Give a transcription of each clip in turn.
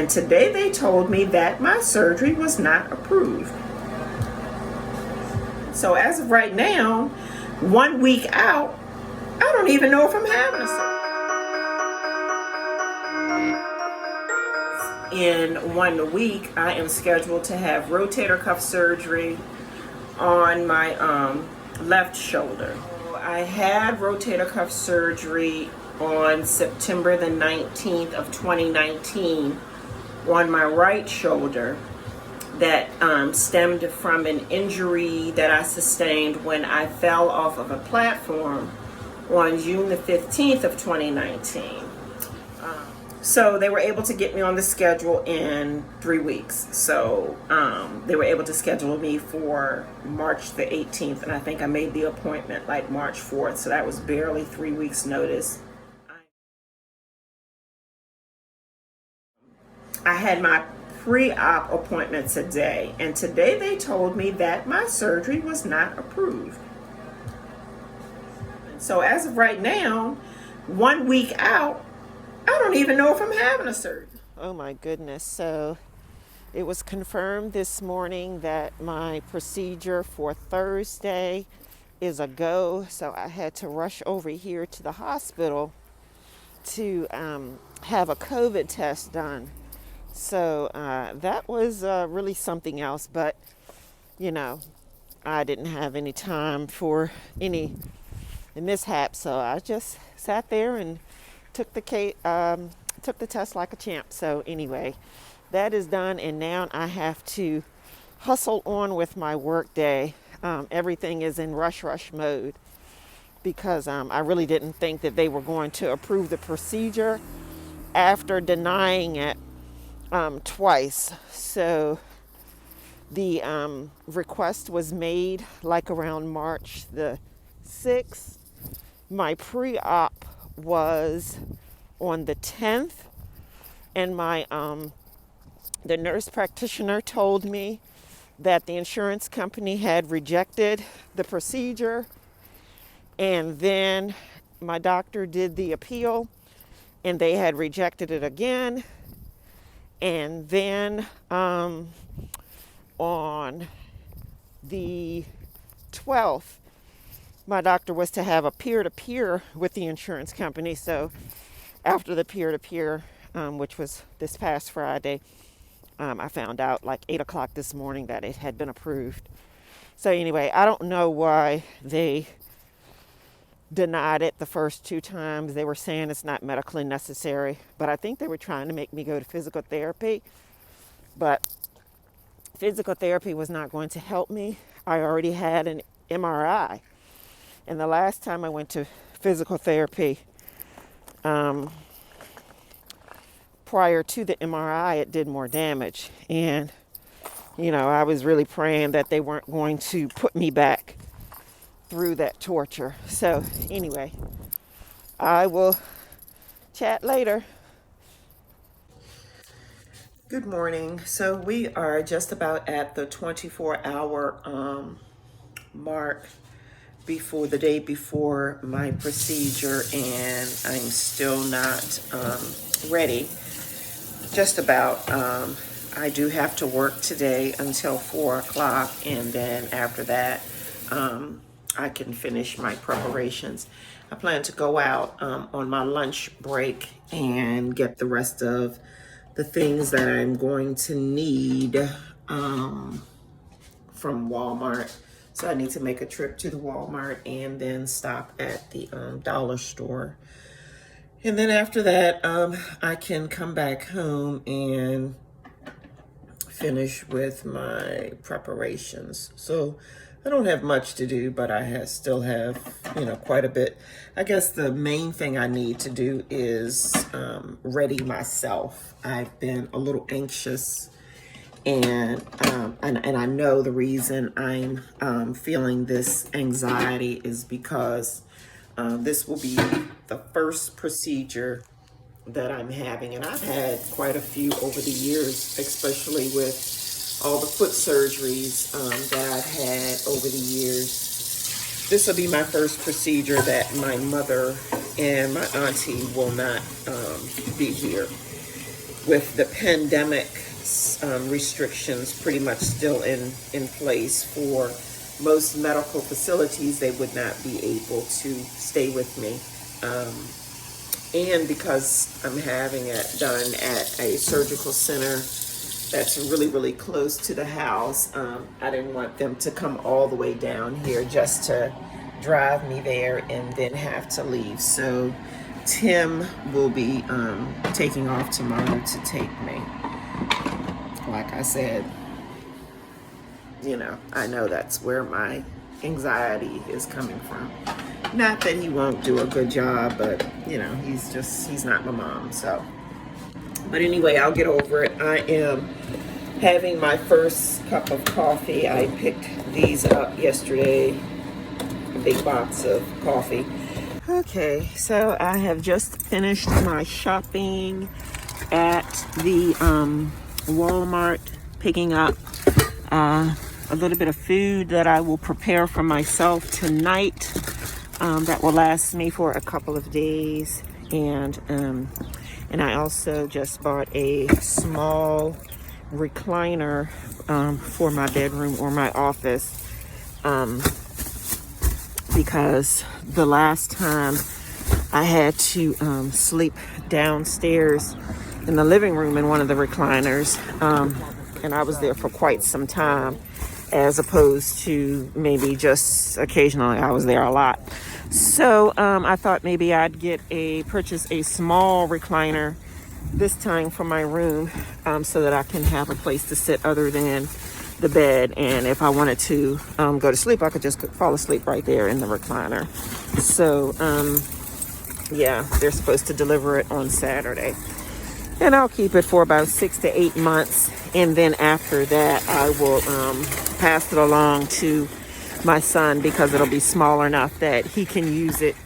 and today they told me that my surgery was not approved. So as of right now, 1 week out, I don't even know if I'm having a surgery. In 1 week, I am scheduled to have rotator cuff surgery on my left shoulder. I had rotator cuff surgery on September the 19th of 2019 on my right shoulder that stemmed from an injury that I sustained when I fell off of a platform on June the 15th of 2019. So they were able to get me on the schedule in 3 weeks. So they were able to schedule me for March the 18th, and I think I made the appointment like March 4th. So that was barely 3 weeks notice. I had my pre-op appointment today, and today they told me that my surgery was not approved. So as of right now, 1 week out, I don't even know if I'm having a surgery. Oh my goodness. So it was confirmed this morning that my procedure for Thursday is a go. So I had to rush over here to the hospital to have a COVID test done. So that was really something else. But, you know, I didn't have any time for any mishap. So I just sat there and took the test like a champ. So anyway, that is done, and now I have to hustle on with my work day. Everything is in rush mode because I really didn't think that they were going to approve the procedure after denying it twice. So the request was made like around March the 6th. My pre-op was on the 10th, and my the nurse practitioner told me that the insurance company had rejected the procedure, and then my doctor did the appeal and they had rejected it again, and then on the 12th my doctor was to have a peer-to-peer with the insurance company. So after the peer-to-peer, which was this past Friday, I found out like 8 o'clock this morning that it had been approved. So anyway, I don't know why they denied it the first 2 times. They were saying it's not medically necessary, but I think they were trying to make me go to physical therapy. But physical therapy was not going to help me. I already had an MRI. And the last time I went to physical therapy, prior to the MRI, it did more damage. And, you know, I was really praying that they weren't going to put me back through that torture. So anyway, I will chat later. Good morning. So we are just about at the 24-hour mark before the day before my procedure, and I'm still not ready. Just about. I do have to work today until 4 o'clock, and then after that I can finish my preparations. I plan to go out on my lunch break and get the rest of the things that I'm going to need from Walmart. So I need to make a trip to the Walmart and then stop at the dollar store. And then after that, I can come back home and finish with my preparations. So I don't have much to do, but I still have, quite a bit. I guess the main thing I need to do is ready myself. I've been a little anxious, and I know the reason I'm feeling this anxiety is because this will be the first procedure that I'm having, and I've had quite a few over the years, especially with all the foot surgeries that I've had over the years. This will be my first procedure that my mother and my auntie will not be here. with the pandemic restrictions pretty much still in place for most medical facilities, they would not be able to stay with me. And because I'm having it done at a surgical center that's really, really close to the house, I didn't want them to come all the way down here just to drive me there and then have to leave. So Tim will be taking off tomorrow to take me. Like I said, I know that's where my anxiety is coming from. Not that he won't do a good job, but he's not my mom, so. But anyway, I'll get over it. I am having my first cup of coffee. I picked these up yesterday, a big box of coffee. Okay, so I have just finished my shopping at the Walmart, picking up a little bit of food that I will prepare for myself tonight. That will last me for a couple of days, and I also just bought a small recliner for my bedroom or my office, because the last time I had to sleep downstairs in the living room in one of the recliners, and I was there for quite some time, as opposed to maybe just occasionally. I was there a lot. So I thought maybe I'd purchase a small recliner this time for my room, so that I can have a place to sit other than the bed. And if I wanted to go to sleep, I could just fall asleep right there in the recliner. So yeah, they're supposed to deliver it on Saturday. And I'll keep it for about 6 to 8 months. And then after that, I will pass it along to my son, because it'll be small enough that he can use it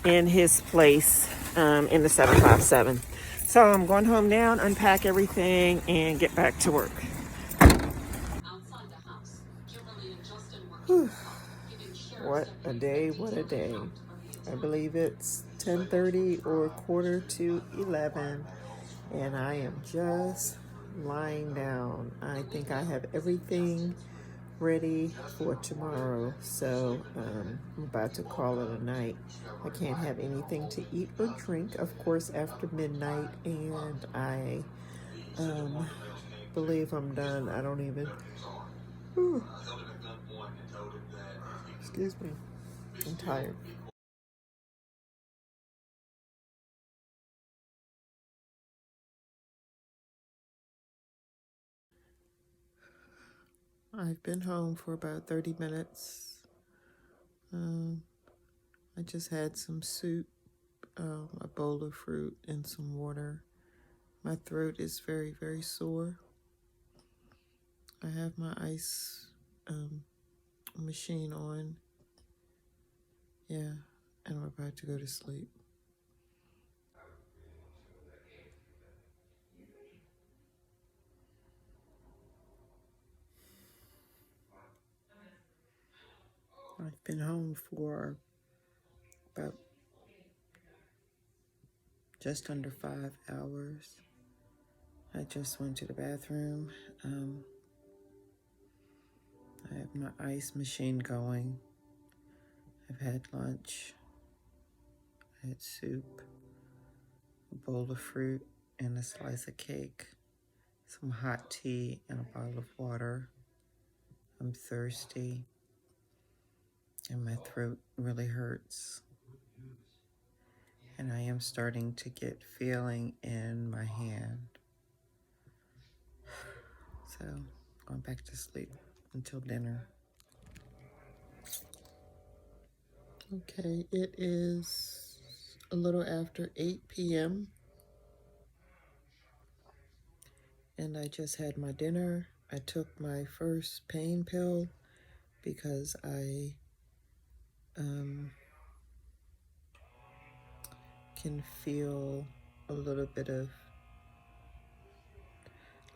in his place in the 757. So I'm going home now, unpack everything, and get back to work. Whew. What a day, what a day. I believe it's 10:30 or quarter to 11. And I am just lying down. I think I have everything ready for tomorrow. So I'm about to call it a night. I can't have anything to eat or drink, of course, after midnight. And I believe I'm done. I don't even... Whew. Excuse me. I'm tired. I've been home for about 30 minutes. I just had some soup, a bowl of fruit, and some water. My throat is very, very sore. I have my ice machine on. Yeah, and I'm about to go to sleep. I've been home for about just under 5 hours. I just went to the bathroom. I have my ice machine going. I've had lunch. I had soup, a bowl of fruit, and a slice of cake, some hot tea, and a bottle of water. I'm thirsty, and my throat really hurts. And I am starting to get feeling in my hand. So, going back to sleep until dinner. Okay, it is a little after 8 p.m. and I just had my dinner. I took my first pain pill because I can feel a little bit of,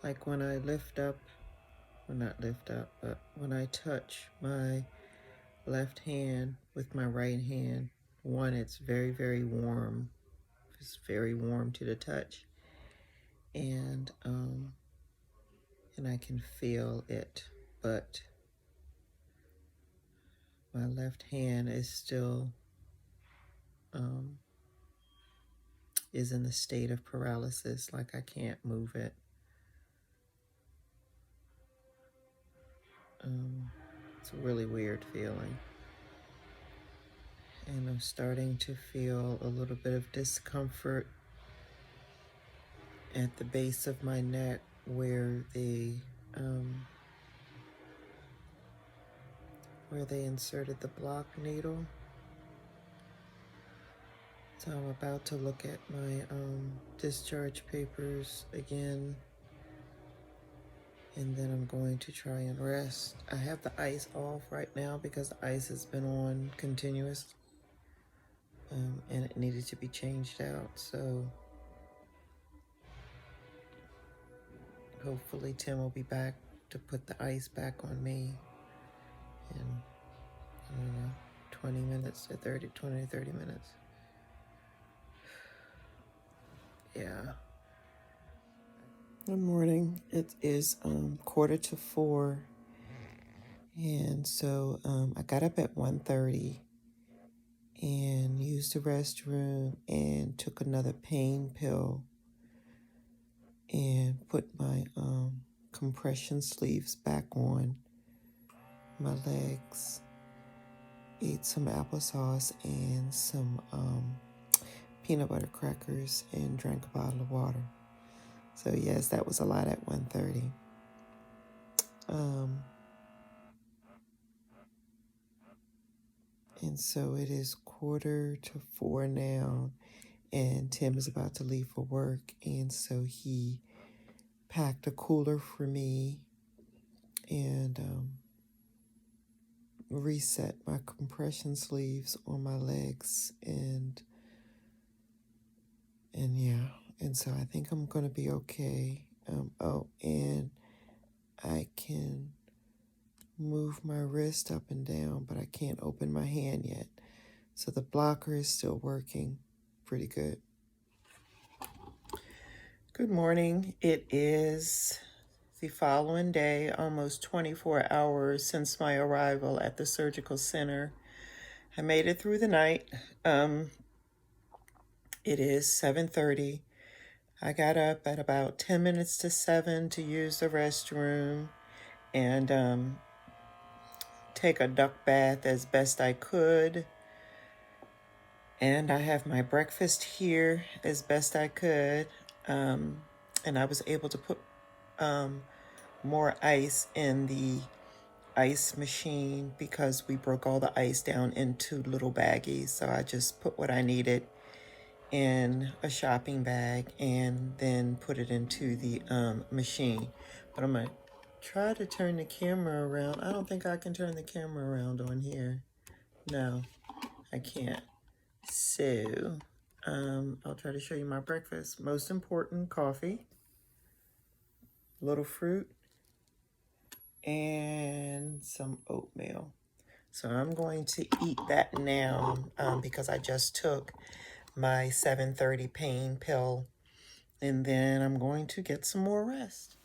like when I lift up, or not lift up, but when I touch my left hand with my right hand, one, it's very, very warm. It's very warm to the touch. and I can feel it, but my left hand is still is in the state of paralysis, like I can't move it. It's a really weird feeling. And I'm starting to feel a little bit of discomfort at the base of my neck where they inserted the block needle. So I'm about to look at my discharge papers again, and then I'm going to try and rest. I have the ice off right now because the ice has been on continuous, and it needed to be changed out. So hopefully Tim will be back to put the ice back on me in, I don't know, 20 to 30 minutes. Yeah. Good morning. It is 3:45, and so I got up at 1:30 and used the restroom and took another pain pill and put my compression sleeves back on my legs, ate some applesauce and some peanut butter crackers, and drank a bottle of water. So yes, that was a lot at 1:30. And so it is 3:45 now, and Tim is about to leave for work, and so he packed a cooler for me and reset my compression sleeves on my legs, and yeah, and so I think I'm gonna be okay. And I can move my wrist up and down, but I can't open my hand yet. So the blocker is still working pretty good. Good morning. It is the following day, almost 24 hours since my arrival at the surgical center. I made it through the night. It is 7:30. I got up at about 10 minutes to 7 to use the restroom and take a duck bath as best I could. And I have my breakfast here as best I could. And I was able to put more ice in the ice machine because we broke all the ice down into little baggies. So I just put what I needed in a shopping bag and then put it into the machine. But I'm gonna try to turn the camera around. I don't think I can turn the camera around on here. No, I can't. So I'll try to show you my breakfast. Most important, coffee, a little fruit, and some oatmeal. So I'm going to eat that now because I just took my 7:30 pain pill, and then I'm going to get some more rest.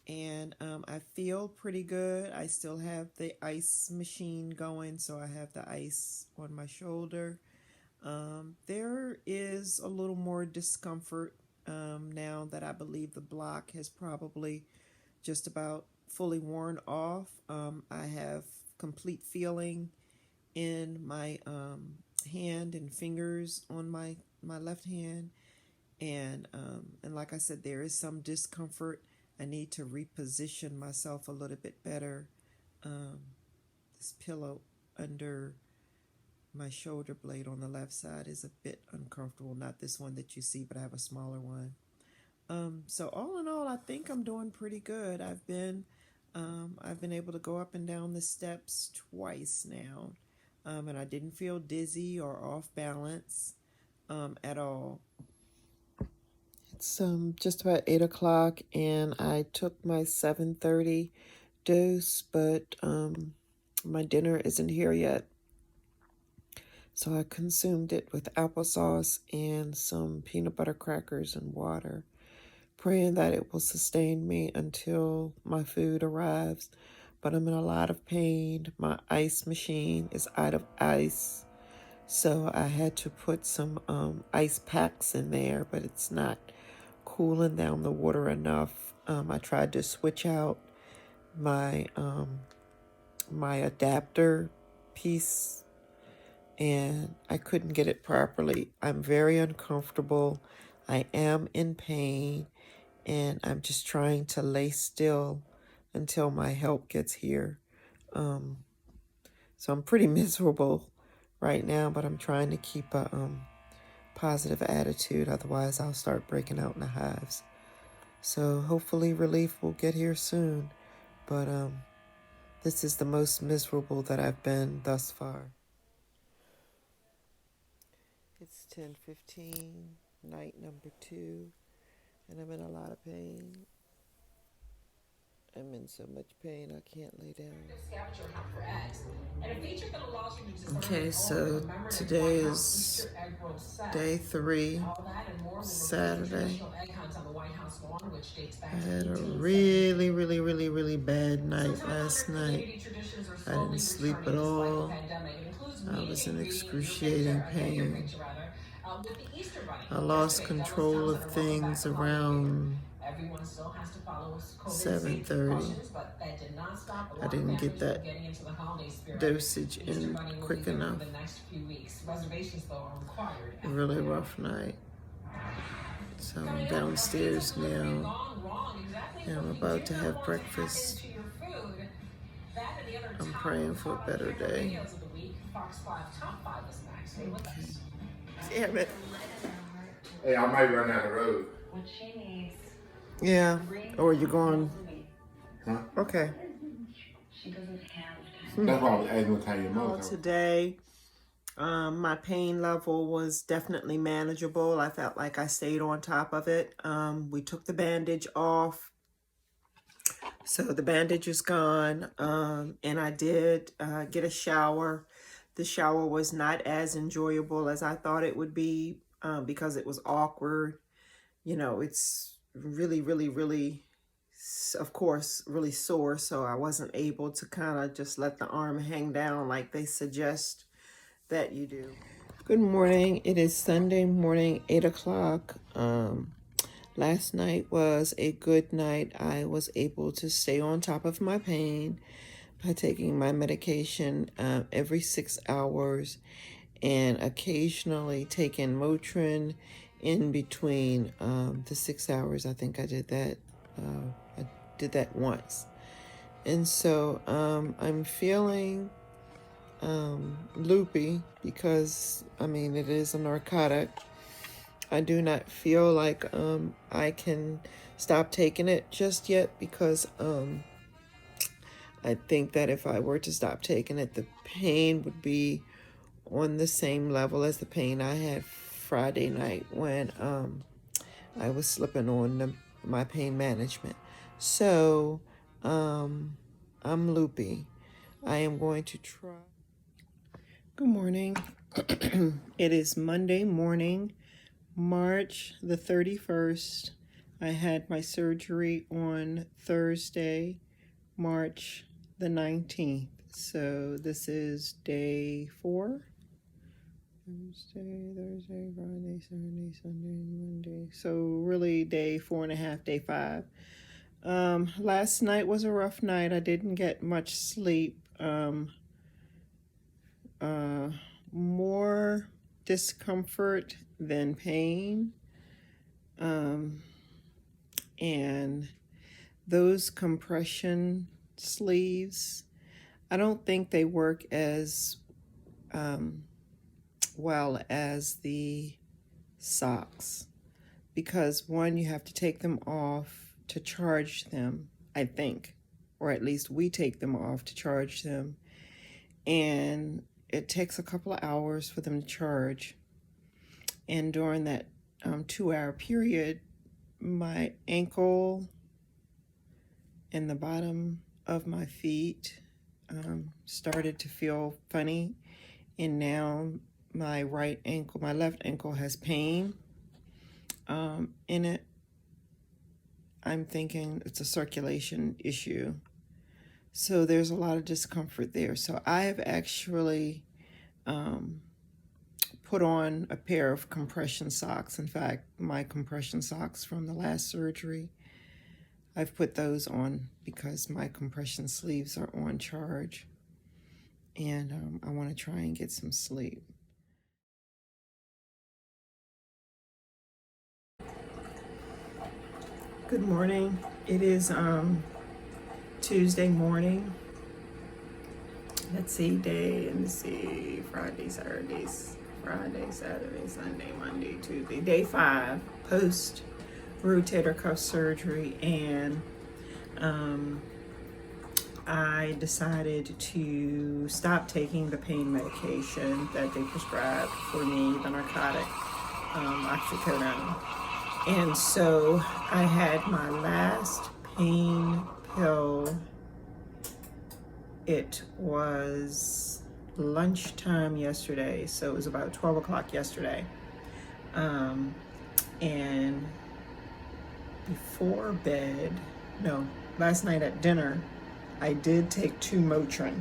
And I feel pretty good. I still have the ice machine going, so I have the ice on my shoulder. There is a little more discomfort now that I believe the block has probably just about fully worn off. I have complete feeling in my hand and fingers on my left hand, and like I said, there is some discomfort. I need to reposition myself a little bit better. This pillow under my shoulder blade on the left side is a bit uncomfortable. Not this one that you see, but I have a smaller one. So all in all, I think I'm doing pretty good. I've been able to go up and down the steps twice now, and I didn't feel dizzy or off balance at all. It's just about 8 o'clock, and I took my 7:30 dose, but my dinner isn't here yet. So I consumed it with applesauce and some peanut butter crackers and water, praying that it will sustain me until my food arrives. But I'm in a lot of pain. My ice machine is out of ice. So I had to put some ice packs in there, but it's not cooling down the water enough. I tried to switch out my my adapter piece, and I couldn't get it properly. I'm very uncomfortable. I am in pain, and I'm just trying to lay still until my help gets here. So I'm pretty miserable right now, but I'm trying to keep a positive attitude. Otherwise, I'll start breaking out in the hives. So hopefully relief will get here soon. But this is the most miserable that I've been thus far. It's 10:15, night number 2, and I'm in a lot of pain. I'm in so much pain I can't lay down. Okay, so today is day 3, Saturday. I had a really bad night last night. I didn't sleep at all. I was in excruciating pain. I lost control of things around 7:30. I didn't get that dosage in quick enough. A really rough night. So I'm downstairs now, and I'm about to have breakfast. I'm praying for a better day. Okay. Damn it. Hey, I might run down the road. Yeah, or you're going. Huh? Okay. That's why I was asking what time your mother. Today, my pain level was definitely manageable. I felt like I stayed on top of it. We took the bandage off. So the bandage is gone, and I did get a shower. The shower was not as enjoyable as I thought it would be because it was awkward. You know, it's really, of course, really sore. So I wasn't able to kind of just let the arm hang down like they suggest that you do. Good morning. It is Sunday morning, 8 o'clock. Last night was a good night. I was able to stay on top of my pain by taking my medication every 6 hours and occasionally taking Motrin in between the 6 hours. I think I did that. I did that once. And so I'm feeling loopy because, I mean, it is a narcotic. I do not feel like I can stop taking it just yet because I think that if I were to stop taking it, the pain would be on the same level as the pain I had Friday night when I was slipping on my pain management. So I'm loopy. I am going to try. Good morning. It is Monday morning, March the 31st. I had my surgery on Thursday, March the 19th. So this is day 4. Thursday, Friday, Saturday, Sunday, Monday. So really day 4.5, day 5. Last night was a rough night. I didn't get much sleep. More discomfort than pain. And those compression sleeves, I don't think they work as well as the socks, because one, you have to take them off to charge them, I think, or at least we take them off to charge them, and it takes a couple of hours for them to charge. And during that 2-hour period, my ankle and the bottom of my feet started to feel funny, and now my left ankle has pain in it. I'm thinking it's a circulation issue. So there's a lot of discomfort there. So I have actually put on a pair of compression socks. In fact, my compression socks from the last surgery, I've put those on because my compression sleeves are on charge. And I want to try and get some sleep. Good morning. It is Tuesday morning. Let's see, Friday, Saturday, Sunday, Monday, Tuesday. Day 5 post rotator cuff surgery, and I decided to stop taking the pain medication that they prescribed for me, the narcotic oxycodone. And so I had my last pain pill. It was lunchtime yesterday, so it was about 12 o'clock yesterday. And before bed, no, last night at dinner, I did take 2 Motrin,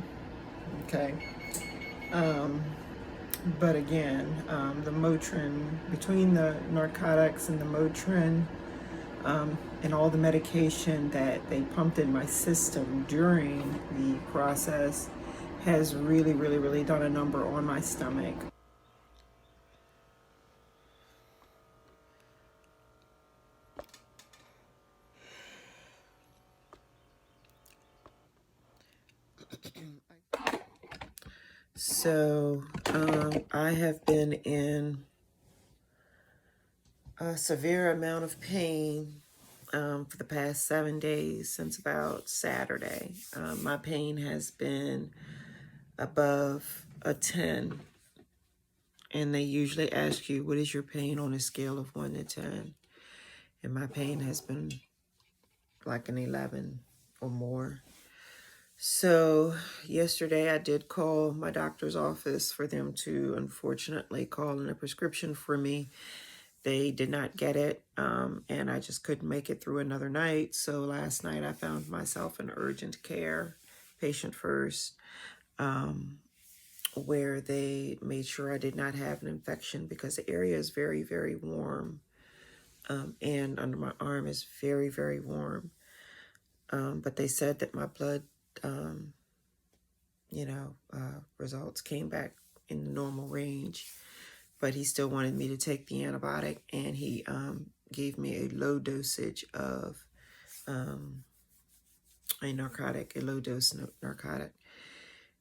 okay? But again, the Motrin, between the narcotics and the Motrin, and all the medication that they pumped in my system during the process, has really done a number on my stomach. So I have been in a severe amount of pain for the past 7 days, since about Saturday. My pain has been above a 10. And they usually ask you, what is your pain on a scale of 1 to 10? And my pain has been like an 11 or more. So yesterday I did call my doctor's office for them to unfortunately call in a prescription for me. They did not get it, and I just couldn't make it through another night. So last night I found myself in urgent care, patient first, where they made sure I did not have an infection, because the area is very warm, and under my arm is very warm. But they said that my blood, results came back in the normal range, but he still wanted me to take the antibiotic, and he gave me a low dosage of a low dose narcotic.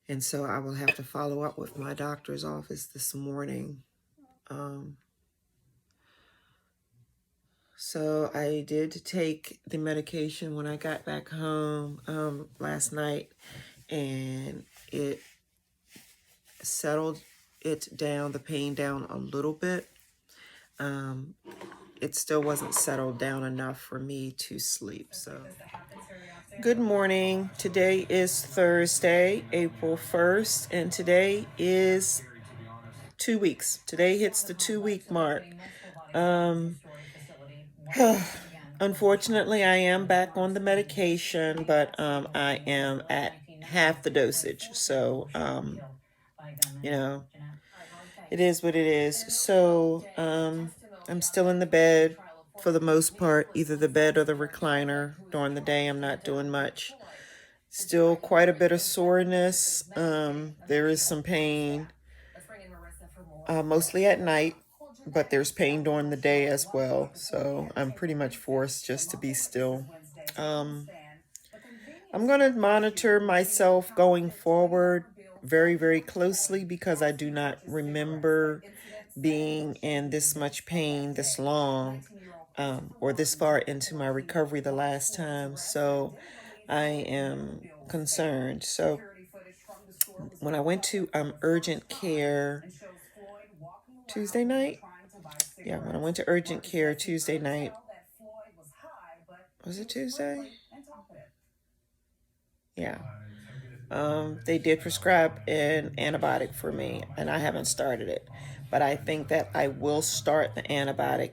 And so I will have to follow up with my doctor's office this morning. So I did take the medication when I got back home last night, and it settled the pain down a little bit. It still wasn't settled down enough for me to sleep. So good morning. Today is Thursday, April 1st, and today is 2 weeks. Today hits the 2-week mark. Unfortunately, I am back on the medication, but I am at half the dosage. So, it is what it is. So, I'm still in the bed for the most part, either the bed or the recliner. During the day, I'm not doing much. Still quite a bit of soreness. There is some pain, mostly at night, but there's pain during the day as well. So I'm pretty much forced just to be still. I'm going to monitor myself going forward very closely, because I do not remember being in this much pain this long, or this far into my recovery the last time. So I am concerned. So when I went to urgent care Tuesday night, when I went to urgent care Tuesday night, Was it Tuesday? Yeah. They did prescribe an antibiotic for me, and I haven't started it. But I think that I will start the antibiotic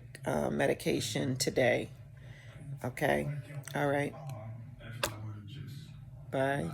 medication today. Okay. All right. Bye.